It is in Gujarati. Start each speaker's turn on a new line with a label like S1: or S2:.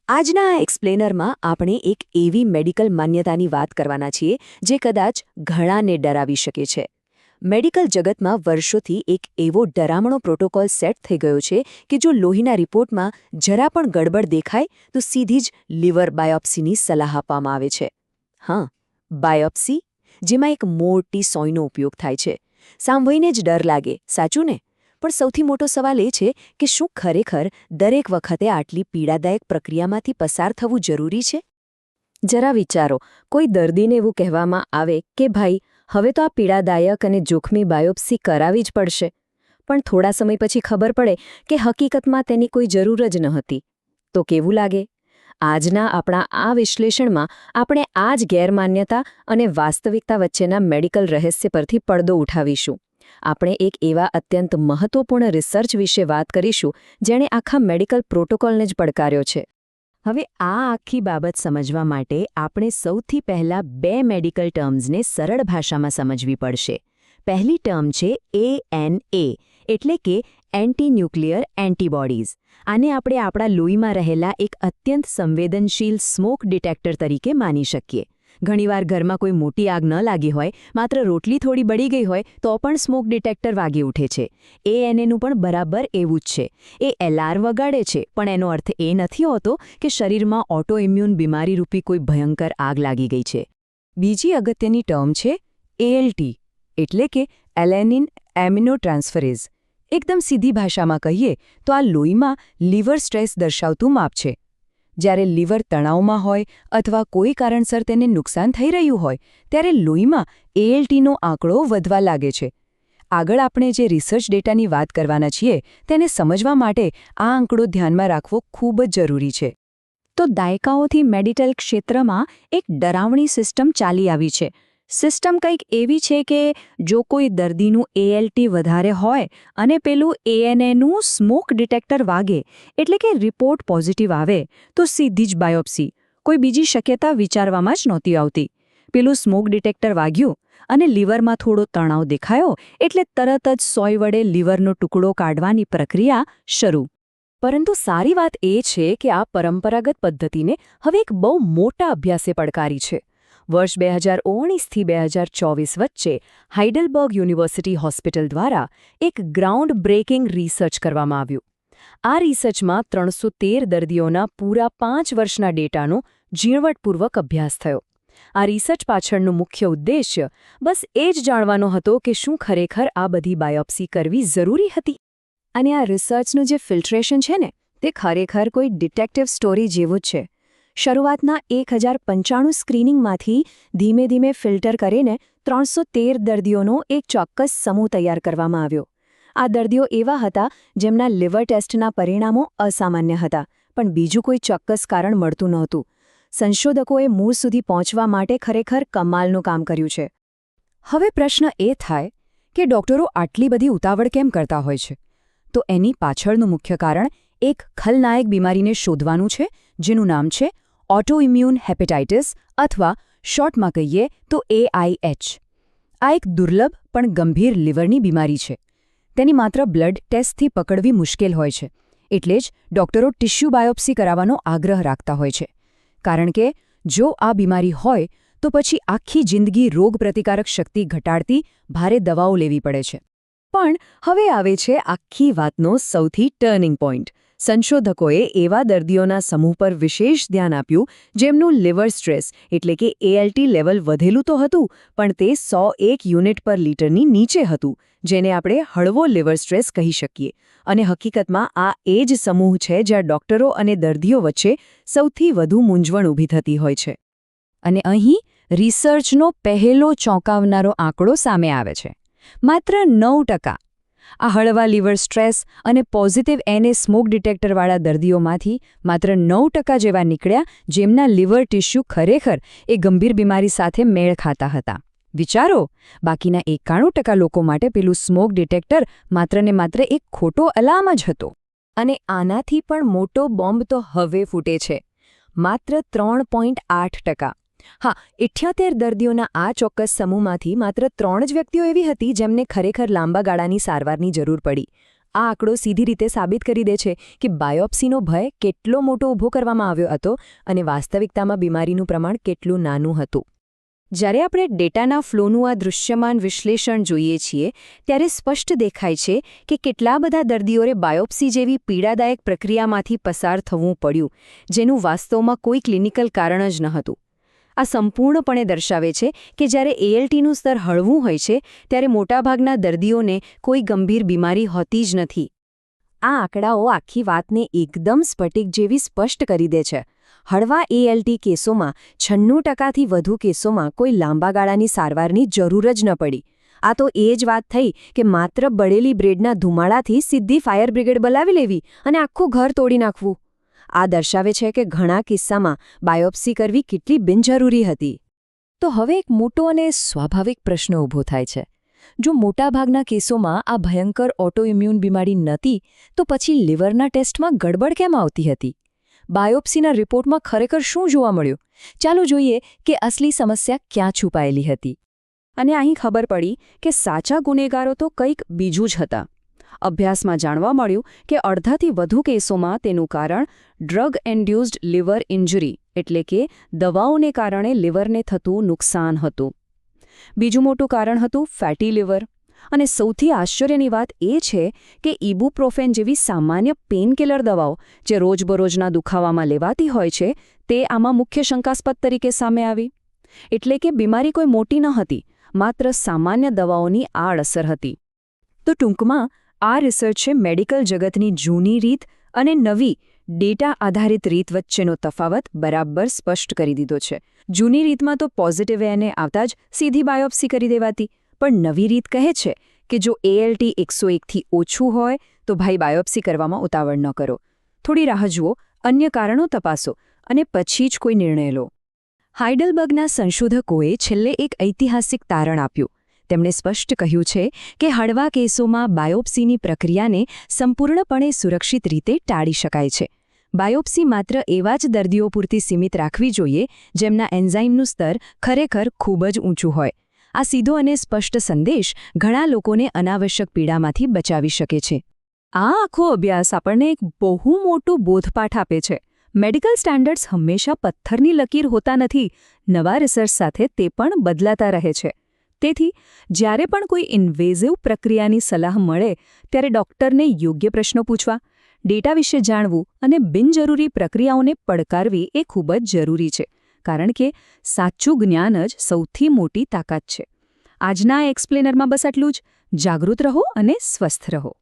S1: આજના આ એક્સપ્લેનરમાં આપણે એક એવી મેડિકલ માન્યતાની વાત કરવાના છીએ જે કદાચ ઘણાને ડરાવી શકે છે. મેડિકલ જગતમાં વર્ષોથી એક એવો ડરામણો પ્રોટોકોલ સેટ થઈ ગયો છે કે જો લોહીના રિપોર્ટમાં જરા પણ ગડબડ દેખાય તો સીધી જ લિવર બાયોપ્સીની સલાહ આપવામાં આવે છે. હા, બાયોપ્સી, જેમાં એક મોટી સોયનો ઉપયોગ થાય છે. સાંભળીને જ ડર લાગે, સાચું ને? પણ સૌથી મોટો સવાલ એ છે કે શું ખરેખર દરેક વખતે આટલી પીડાદાયક પ્રક્રિયામાંથી પસાર થવું જરૂરી છે? જરા વિચારો, કોઈ દર્દીને એવું કહેવામાં આવે કે ભાઈ, હવે તો આ પીડાદાયક અને જોખમી બાયોપ્સી કરાવી જ પડશે, પણ થોડા સમય પછી ખબર પડે કે હકીકતમાં તેની કોઈ જરૂર જ નહોતી. તો કેવું લાગે? આજના આપણા આ વિશ્લેષણમાં આપણે આ જ ગેરમાન્યતા અને વાસ્તવિકતા વચ્ચેના મેડિકલ રહસ્ય પરથી પડદો ઉઠાવીશું. આપણે એક એવા અત્યંત મહત્વપૂર્ણ રિસર્ચ વિશે વાત કરીશું જેણે આખા મેડિકલ પ્રોટોકોલને જ પડકાર્યો છે. હવે આ આખી બાબત સમજવા માટે આપણે સૌથી પહેલા બે મેડિકલ ટર્મ્સને સરળ ભાષામાં સમજવી પડશે. પહેલી ટર્મ છે ANA, એટલે કે એન્ટી ન્યુક્લિયર એન્ટીબોડીઝ. આને આપણે આપણા લોહીમાં રહેલા એક અત્યંત સંવેદનશીલ સ્મોક ડિટેક્ટર તરીકે માની શકીએ. ઘણીવાર ઘરમાં કોઈ મોટી આગ ન લાગી હોય, માત્ર રોટલી થોડી બળી ગઈ હોય તો પણ સ્મોક ડિટેક્ટર વાગી ઉઠે છે. ANAનું પણ બરાબર એવું જ છે. એ એલાર્મ વગાડે છે, પણ એનો અર્થ એ નથી હોતો કે શરીરમાં ઓટો ઇમ્યુન બીમારીરૂપી કોઈ ભયંકર આગ લાગી ગઈ છે. બીજી અગત્યની ટર્મ છે ALT, એટલે કે એલેનિન એમિનોટ્રાન્સફરેઝ. એકદમ સીધી ભાષામાં કહીએ તો આ લોહીમાં લિવર સ્ટ્રેસ દર્શાવતું માપ છે. જ્યારે લિવર તણાવમાં હોય અથવા કોઈ કારણસર તેને નુકસાન થઈ રહ્યું હોય, ત્યારે લોહીમાં ALTનો આંકડો વધવા લાગે છે. આગળ આપણે જે રિસર્ચ ડેટાની વાત કરવાના છીએ તેને સમજવા માટે આ આંકડો ધ્યાનમાં રાખવો ખૂબ જ જરૂરી છે. તો દાયકાઓથી મેડિકલ ક્ષેત્રમાં એક ડરાવણી સિસ્ટમ ચાલી આવી છે. સિસ્ટમ કંઈક એવી છે કે જો કોઈ દર્દીનું ALT વધારે હોય અને પેલું ANAનું સ્મોક ડિટેક્ટર વાગે, એટલે કે રિપોર્ટ પોઝિટિવ આવે, તો સીધી જ બાયોપ્સી, કોઈ બીજી શક્યતા વિચારવામાં જ નહોતી આવતી. પેલું સ્મોક ડિટેક્ટર વાગ્યું અને લિવરમાં થોડો તણાવ દેખાયો એટલે તરત જ સોય વડે લિવરનો ટુકડો કાઢવાની પ્રક્રિયા શરૂ. પરંતુ સારી વાત એ છે કે આ પરંપરાગત પદ્ધતિને હવે એક બહુ મોટા અભ્યાસે પડકારી છે. વર્ષ 2019થી 2024 વચ્ચે હાઇડલબર્ગ યુનિવર્સિટી હોસ્પિટલ દ્વારા એક ગ્રાઉન્ડ બ્રેકિંગ રિસર્ચ કરવામાં આવ્યું. આ રિસર્ચમાં 313 દર્દીઓના પૂરા 5 વર્ષના ડેટાનો ઝીણવટપૂર્વક અભ્યાસ થયો. આ રિસર્ચ પાછળનું મુખ્ય ઉદ્દેશ્ય બસ એ જ જાણવાનો હતો કે શું ખરેખર આ બધી બાયોપ્સી કરવી જરૂરી હતી. અને આ રિસર્ચનું જે ફિલ્ટ્રેશન છે ને, તે ખરેખર કોઈ ડિટેક્ટિવ સ્ટોરી જેવું જ છે. શરૂઆતના 1095 સ્ક્રીનિંગમાંથી ધીમે ધીમે ફિલ્ટર કરીને 313 દર્દીઓનો એક ચોક્કસ સમૂહ તૈયાર કરવામાં આવ્યો. આ દર્દીઓ એવા હતા જેમના લિવર ટેસ્ટના પરિણામો અસામાન્ય હતા, પણ બીજું કોઈ ચોક્કસ કારણ મળતું નહોતું. સંશોધકોએ મૂળ સુધી પહોંચવા માટે ખરેખર કમાલનું કામ કર્યું છે. હવે પ્રશ્ન એ થાય કે ડોક્ટરો આટલી બધી ઉતાવળ કેમ કરતા હોય છે? તો એની પાછળનું મુખ્ય કારણ એક ખલનાયક બીમારીને શોધવાનું છે, જેનું નામ છે ઓટોઇમ્યુન હેપેટાઇટિસ, અથવા શોર્ટમાં કહીએ તો AIH. આ એક દુર્લભ પણ ગંભીર લિવરની બીમારી છે. તેની માત્ર બ્લડ ટેસ્ટથી પકડવી મુશ્કેલ હોય છે. એટલે જ ડોક્ટરો ટિશ્યુ બાયોપ્સી કરાવવાનો આગ્રહ રાખતા હોય છે. કારણ કે જો આ બીમારી હોય તો પછી આખી જિંદગી રોગપ્રતિકારક શક્તિ ઘટાડતી ભારે દવાઓ લેવી પડે છે. પણ હવે આવે છે આખી વાતનો સૌથી ટર્નિંગ પોઈન્ટ. સંશોધકોએ એવા દર્દીઓના સમૂહ પર વિશેષ ધ્યાન આપ્યું જેમનું લિવર સ્ટ્રેસ, એટલે કે ALT લેવલ વધેલું તો હતું, પણ તે 101 યુનિટ પર લિટરની નીચે હતું, જેને આપણે હળવો લિવર સ્ટ્રેસ કહી શકીએ. અને હકીકતમાં આ એ જ સમૂહ છે જ્યાં ડોક્ટરો અને દર્દીઓ વચ્ચે સૌથી વધુ મૂંઝવણ ઊભી થતી હોય છે. અને અહીં રિસર્ચનો પહેલો ચોંકાવનારો આંકડો સામે આવે છે. માત્ર 9%. આ હળવા લિવર સ્ટ્રેસ અને પોઝિટિવ NA સ્મોક ડિટેક્ટરવાળા દર્દીઓમાંથી માત્ર 9% જેવા નીકળ્યા જેમના લિવર ટિશ્યુ ખરેખર એ ગંભીર બીમારી સાથે મેળ ખાતા હતા. વિચારો, બાકીના 91% લોકો માટે પેલું સ્મોક ડિટેક્ટર માત્ર ને માત્ર એક ખોટો અલાર્મ જ હતો. અને આનાથી પણ મોટો બોમ્બ તો હવે ફૂટે છે. માત્ર 3.8%. હા, 78 દર્દીઓના આ ચોક્કસ સમૂહમાંથી માત્ર 3 જ વ્યક્તિઓ એવી હતી જેમને ખરેખર લાંબા ગાળાની સારવારની જરૂર પડી. આ આંકડો સીધી રીતે સાબિત કરી દે છે કે બાયોપ્સીનો ભય કેટલો મોટો ઊભો કરવામાં આવ્યો હતો અને વાસ્તવિકતામાં બીમારીનું પ્રમાણ કેટલું નાનું હતું. જ્યારે આપણે ડેટાના ફ્લોનું આ દૃશ્યમાન વિશ્લેષણ જોઈએ છીએ ત્યારે સ્પષ્ટ દેખાય છે કે કેટલા બધા દર્દીઓને બાયોપ્સી જેવી પીડાદાયક પ્રક્રિયામાંથી પસાર થવું પડ્યું, જેનું વાસ્તવમાં કોઈ ક્લિનિકલ કારણ જ ન હતું. આ સંપૂર્ણપણે દર્શાવે છે કે જ્યારે ALTનું સ્તર હળવું હોય છે ત્યારે મોટાભાગના દર્દીઓને કોઈ ગંભીર બીમારી હોતી જ નથી. આ આંકડાઓ આખી વાતને એકદમ સ્ફટિક જેવી સ્પષ્ટ કરી દે છે. હળવા ALT કેસોમાં 96%થી વધુ કેસોમાં કોઈ લાંબા ગાળાની સારવારની જરૂર જ ન પડી. આ તો એ જ વાત થઈ કે માત્ર બળેલી બ્રેડના ધુમાડાથી સીધી ફાયર બ્રિગેડ બોલાવી લેવી અને આખું ઘર તોડી નાખવું. આ દર્શાવે છે કે ઘણા કિસ્સામાં બાયોપ્સી કરવી કેટલી બિનજરૂરી હતી. તો હવે એક મોટો અને સ્વાભાવિક પ્રશ્ન ઊભો થાય છે. જો મોટાભાગના કેસોમાં આ ભયંકર ઓટોઇમ્યુન બીમારી નહોતી તો પછી લિવરના ટેસ્ટમાં ગડબડ કેમ આવતી હતી? બાયોપ્સીના રિપોર્ટમાં ખરેખર શું જોવા મળ્યું? ચાલો જોઈએ કે અસલી સમસ્યા ક્યાં છુપાયેલી હતી. અને અહીં ખબર પડી કે સાચા ગુનેગારો તો કંઈક બીજું જ હતા. અભ્યાસમાં જાણવા મળ્યું કે અડધાથી વધુ કેસોમાં તેનું કારણ ડ્રગ ઇન્ડ્યુસ્ડ લિવર ઇન્જરી એટલે કે દવાઓને કારણે લિવરને થતું નુકસાન હતું. બીજું મોટું કારણ હતું ફેટી લિવર. અને સૌથી આશ્ચર્યની વાત એ છે કે ઇબુપ્રોફેન જેવી સામાન્ય પેનકિલર દવાઓ જે રોજબરોજના દુખાવામાં લેવાતી હોય છે તે આમાં મુખ્ય શંકાસ્પદ તરીકે સામે આવી. એટલે કે બીમારી કોઈ મોટી ન હતી, માત્ર સામાન્ય દવાઓની આડઅસર હતી. તો ટૂંકમાં આ રિસર્ચે મેડિકલ જગતની જૂની રીત અને નવી ડેટા આધારિત રીત વચ્ચેનો તફાવત બરાબર સ્પષ્ટ કરી દીધો છે. જૂની રીતમાં તો પોઝિટિવ એને આવતા જ સીધી બાયોપ્સી કરી દેવાતી, પણ નવી રીત કહે છે કે જો ALT 101થી ઓછું હોય તો ભાઈ બાયોપ્સી કરવામાં ઉતાવળ ન કરો. થોડી રાહ જુઓ, અન્ય કારણો તપાસો અને પછી જ કોઈ નિર્ણય લો. હાઇડલબર્ગના સંશોધકોએ છેલ્લે એક ઐતિહાસિક તારણ આપ્યું. તેમણે સ્પષ્ટ કહ્યું છે કે હળવા કેસોમાં બાયોપ્સીની પ્રક્રિયાને સંપૂર્ણપણે સુરક્ષિત રીતે ટાળી શકાય છે. બાયોપ્સી માત્ર એવા જ દર્દીઓ પૂરતી સીમિત રાખવી જોઈએ જેમના એન્ઝાઇમનું સ્તર ખરેખર ખૂબ જ ઊંચું હોય. આ સીધો અને સ્પષ્ટ સંદેશ ઘણા લોકોને અનાવશ્યક પીડામાંથી બચાવી શકે છે. આ આખો અભ્યાસ આપણને એક બહુ મોટો બોધપાઠ આપે છે. મેડિકલ સ્ટેન્ડર્ડ્સ હંમેશા પથ્થરની લકીર હોતા નથી. નવા રિસર્ચ સાથે તે પણ બદલાતા રહે છે. તેથી જ્યારે પણ કોઈ ઇન્વેઝિવ પ્રક્રિયાની સલાહ મળે ત્યારે ડૉક્ટરને યોગ્ય પ્રશ્નો પૂછવા, ડેટા વિશે જાણવું અને બિનજરૂરી પ્રક્રિયાઓને પડકારવી એ ખૂબ જ જરૂરી છે, કારણ કે સાચું જ્ઞાન જ સૌથી મોટી તાકાત છે. આજના એક્સપ્લેનરમાં બસ આટલું જ. જાગૃત રહો અને સ્વસ્થ રહો.